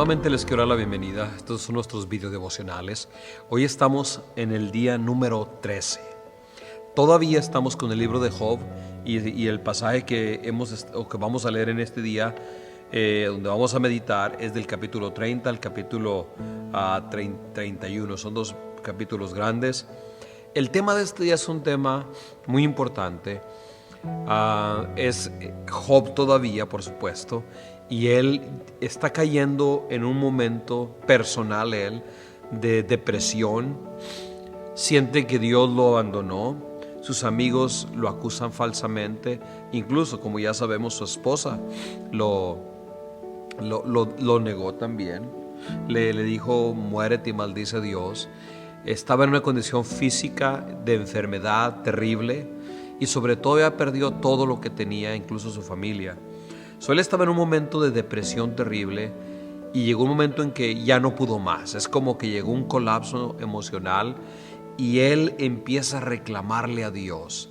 Nuevamente les quiero dar la bienvenida. Estos son nuestros videos devocionales. Hoy estamos en el día número 13. Todavía estamos con el libro de Job y el pasaje que vamos a leer en este día, donde vamos a meditar, es del capítulo 30 al capítulo 31. Son dos capítulos grandes. El tema de este día es un tema muy importante. Es Job todavía, por supuesto, y él está cayendo en un momento personal, de depresión. Siente que Dios lo abandonó, sus amigos lo acusan falsamente, incluso, como ya sabemos, su esposa lo negó también. Le dijo: muérete y maldice a Dios. Estaba en una condición física de enfermedad terrible y sobre todo había perdido todo lo que tenía, incluso su familia. Él estaba en un momento de depresión terrible y llegó un momento en que ya no pudo más. Es como que llegó un colapso emocional y él empieza a reclamarle a Dios.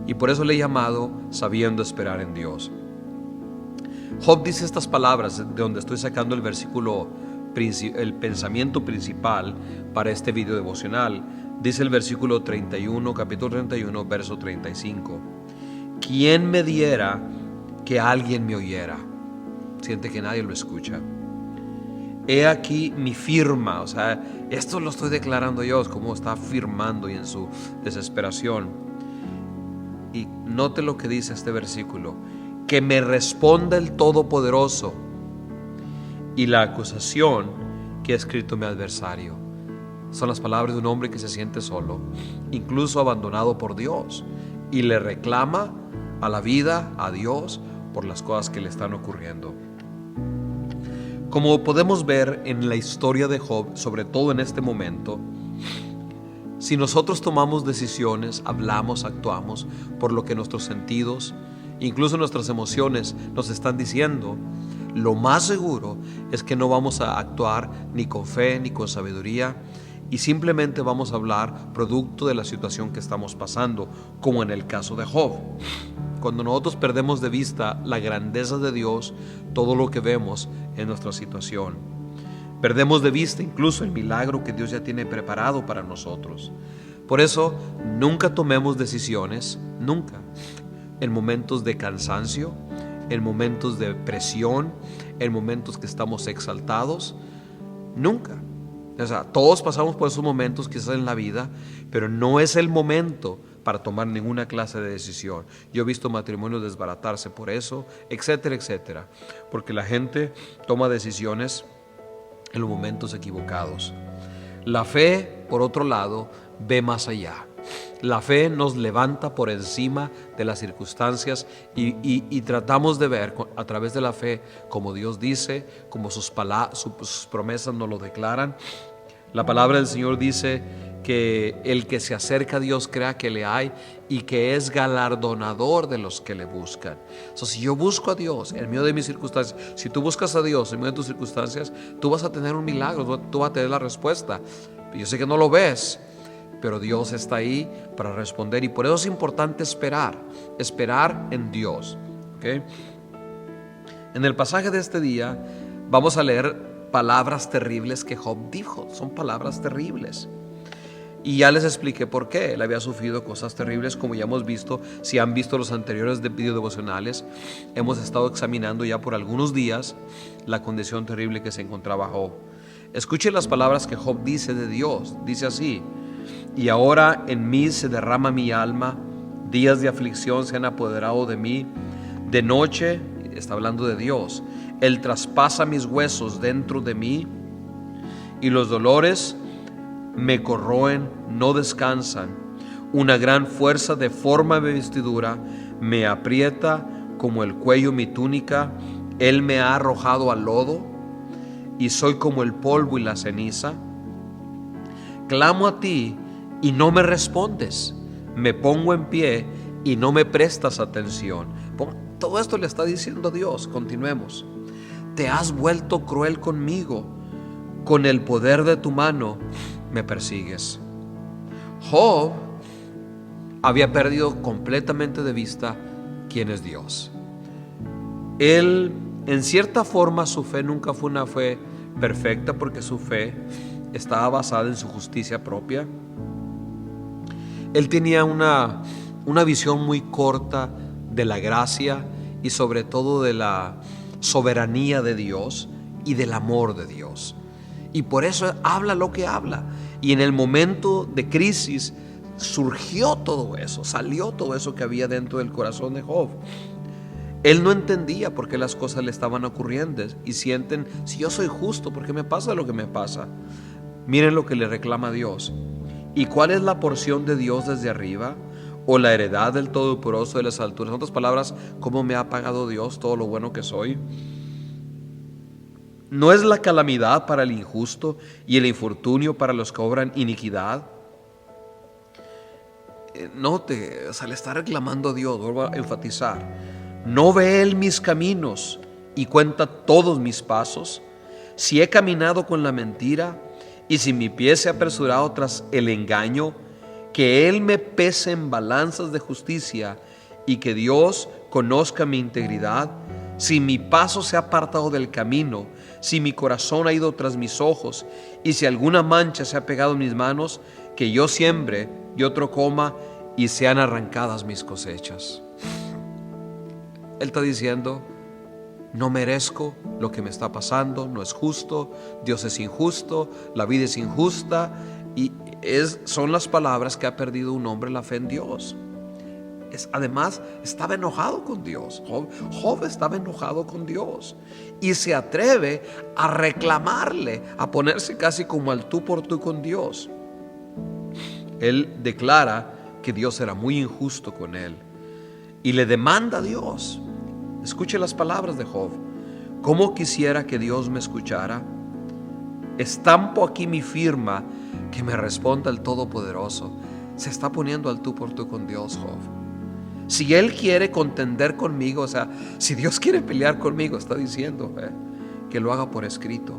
Y por eso le he llamado Sabiendo Esperar en Dios. Job dice estas palabras, de donde estoy sacando el pensamiento principal para este video devocional. Dice el versículo 31, capítulo 31, verso 35. ¿Quién me diera que alguien me oyera? Siente que nadie lo escucha. He aquí mi firma. Esto lo estoy declarando yo, es como está firmando y en su desesperación. Y note lo que dice este versículo: que me responda el Todopoderoso y la acusación que ha escrito mi adversario. Son las palabras de un hombre que se siente solo, incluso abandonado por Dios, y le reclama a la vida, a Dios, por las cosas que le están ocurriendo. Como podemos ver en la historia de Job, sobre todo en este momento, si nosotros tomamos decisiones, hablamos, actuamos por lo que nuestros sentidos, incluso nuestras emociones nos están diciendo, lo más seguro es que no vamos a actuar ni con fe ni con sabiduría, y simplemente vamos a hablar producto de la situación que estamos pasando, como en el caso de Job. Cuando nosotros perdemos de vista la grandeza de Dios, todo lo que vemos en nuestra situación. Perdemos de vista incluso el milagro que Dios ya tiene preparado para nosotros. Por eso, nunca tomemos decisiones, nunca, en momentos de cansancio, en momentos de presión, en momentos que estamos exaltados, nunca. Todos pasamos por esos momentos quizás en la vida, pero no es el momento para tomar ninguna clase de decisión. Yo he visto matrimonios desbaratarse por eso, etcétera, etcétera, porque la gente toma decisiones en los momentos equivocados. La fe, por otro lado, ve más allá. La fe nos levanta por encima de las circunstancias y tratamos de ver a través de la fe como Dios dice, como sus promesas nos lo declaran. La palabra del Señor dice que el que se acerca a Dios crea que le hay y que es galardonador de los que le buscan. Si yo busco a Dios en medio de mis circunstancias, si tú buscas a Dios en medio de tus circunstancias, tú vas a tener un milagro, tú vas a tener la respuesta. Yo sé que no lo ves, pero Dios está ahí para responder, y por eso es importante esperar en Dios. ¿Okay? En el pasaje de este día vamos a leer palabras terribles que Job dijo. Son palabras terribles. Y ya les expliqué por qué. Él había sufrido cosas terribles, como ya hemos visto. Si han visto los anteriores video devocionales, hemos estado examinando ya por algunos días la condición terrible que se encontraba Job. Escuchen las palabras que Job dice de Dios. Dice así: y ahora en mí se derrama mi alma, días de aflicción se han apoderado de mí. De noche, está hablando de Dios, Él traspasa mis huesos dentro de mí, y los dolores me corroen, no descansan. Una gran fuerza deforma mi vestidura, me aprieta como el cuello mi túnica. Él me ha arrojado al lodo, y soy como el polvo y la ceniza. Clamo a ti y no me respondes. Me pongo en pie y no me prestas atención. Todo esto le está diciendo Dios. Continuemos. Te has vuelto cruel conmigo, con el poder de tu mano me persigues. Job había perdido completamente de vista quién es Dios. Él, en cierta forma, su fe nunca fue una fe perfecta porque su fe estaba basada en su justicia propia. Él tenía una visión muy corta de la gracia y sobre todo de la soberanía de Dios y del amor de Dios. Y por eso habla lo que habla. Y en el momento de crisis surgió todo eso, salió todo eso que había dentro del corazón de Job. Él no entendía por qué las cosas le estaban ocurriendo y sienten, si yo soy justo, ¿por qué me pasa lo que me pasa? Miren lo que le reclama Dios. ¿Y cuál es la porción de Dios desde arriba? ¿O la heredad del Todopoderoso de las alturas? En otras palabras, ¿cómo me ha pagado Dios todo lo bueno que soy? ¿No es la calamidad para el injusto y el infortunio para los que obran iniquidad? Note, le está reclamando a Dios, vuelvo a enfatizar. ¿No ve Él mis caminos y cuenta todos mis pasos? Si he caminado con la mentira y si mi pie se ha apresurado tras el engaño, que Él me pese en balanzas de justicia y que Dios conozca mi integridad. Si mi paso se ha apartado del camino, si mi corazón ha ido tras mis ojos y si alguna mancha se ha pegado en mis manos, que yo siembre y otro coma y sean arrancadas mis cosechas. Él está diciendo, no merezco lo que me está pasando, no es justo, Dios es injusto, la vida es injusta, y son las palabras que ha perdido un hombre la fe en Dios. Además, estaba enojado con Dios. Job estaba enojado con Dios y se atreve a reclamarle, a ponerse casi como al tú por tú con Dios. Él declara que Dios era muy injusto con él y le demanda a Dios. Escuche las palabras de Job. ¿Cómo quisiera que Dios me escuchara? Estampo aquí mi firma, que me responda el Todopoderoso. Se está poniendo al tú por tú con Dios, Job. Si Él quiere contender conmigo, si Dios quiere pelear conmigo, está diciendo que lo haga por escrito.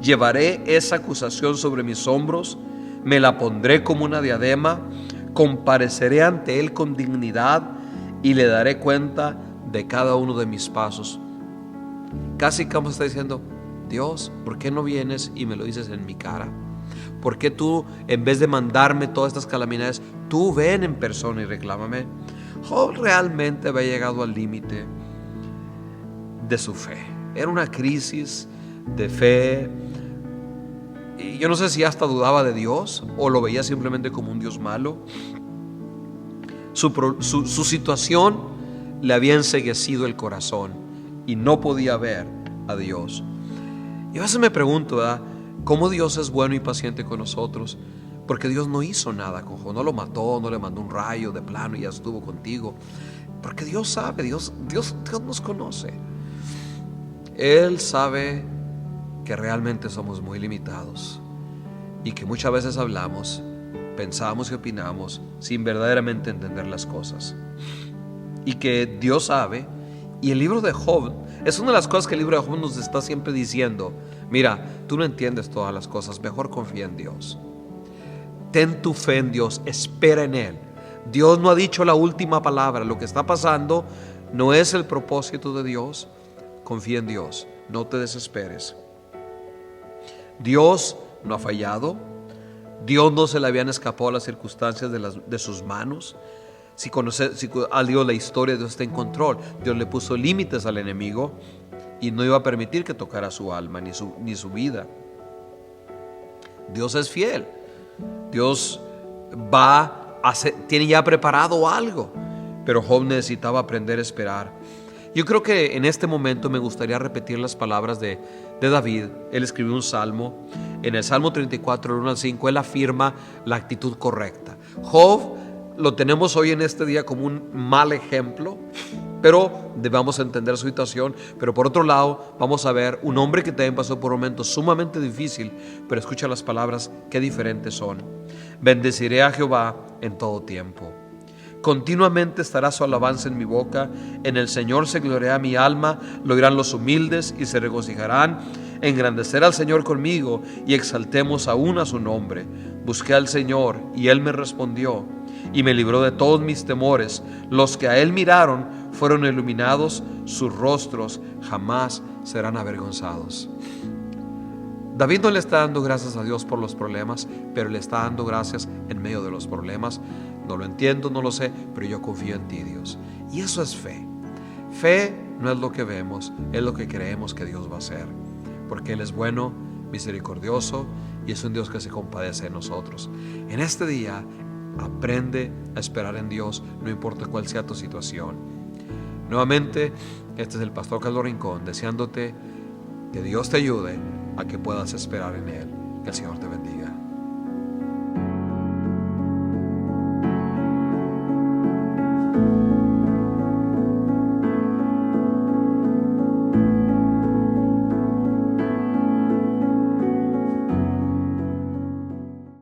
Llevaré esa acusación sobre mis hombros, me la pondré como una diadema, compareceré ante Él con dignidad y le daré cuenta de cada uno de mis pasos. Casi como está diciendo, Dios, ¿por qué no vienes y me lo dices en mi cara? ¿Por qué tú, en vez de mandarme todas estas calamidades, tú ven en persona y reclámame? Job realmente había llegado al límite de su fe. Era una crisis de fe. Y yo no sé si hasta dudaba de Dios o lo veía simplemente como un Dios malo. Su situación le había enceguecido el corazón y no podía ver a Dios. Y a veces me pregunto, ¿verdad?, cómo Dios es bueno y paciente con nosotros, porque Dios no hizo nada con Job, no lo mató, no le mandó un rayo de plano y ya estuvo contigo, porque Dios sabe, Dios nos conoce. Él sabe que realmente somos muy limitados y que muchas veces hablamos, pensamos y opinamos sin verdaderamente entender las cosas, y que Dios sabe. Y el libro de Job es una de las cosas que el libro de Job nos está siempre diciendo: mira, tú no entiendes todas las cosas, mejor confía en Dios. Ten tu fe en Dios, espera en Él. Dios no ha dicho la última palabra. Lo que está pasando no es el propósito de Dios. Confía en Dios, no te desesperes. Dios no ha fallado. Dios no se le habían escapado las circunstancias de sus manos. Si a Dios la historia de Dios está en control. Dios le puso límites al enemigo y no iba a permitir que tocara su alma ni su vida. Dios es fiel. Dios tiene ya preparado algo, pero Job necesitaba aprender a esperar. Yo creo que en este momento me gustaría repetir las palabras de David. Él escribió un salmo. En el Salmo 34, 1 al 5, él afirma la actitud correcta. Job lo tenemos hoy en este día como un mal ejemplo, pero debemos entender su situación. Pero por otro lado, vamos a ver un hombre que también pasó por un momento sumamente difícil, pero escucha las palabras, qué diferentes son. Bendeciré a Jehová en todo tiempo. Continuamente estará su alabanza en mi boca. En el Señor se gloriará mi alma, lo oirán los humildes y se regocijarán. Engrandecer al Señor conmigo y exaltemos aún a su nombre. Busqué al Señor y Él me respondió y me libró de todos mis temores. Los que a Él miraron fueron iluminados, sus rostros jamás serán avergonzados. David no le está dando gracias a Dios por los problemas, pero le está dando gracias en medio de los problemas. No lo entiendo, no lo sé, pero yo confío en ti, Dios. Y eso es fe. Fe no es lo que vemos, es lo que creemos que Dios va a hacer. Porque Él es bueno, misericordioso y es un Dios que se compadece de nosotros. En este día, aprende a esperar en Dios, no importa cuál sea tu situación. Nuevamente, este es el Pastor Carlos Rincón, deseándote que Dios te ayude a que puedas esperar en Él. Que el Señor te bendiga.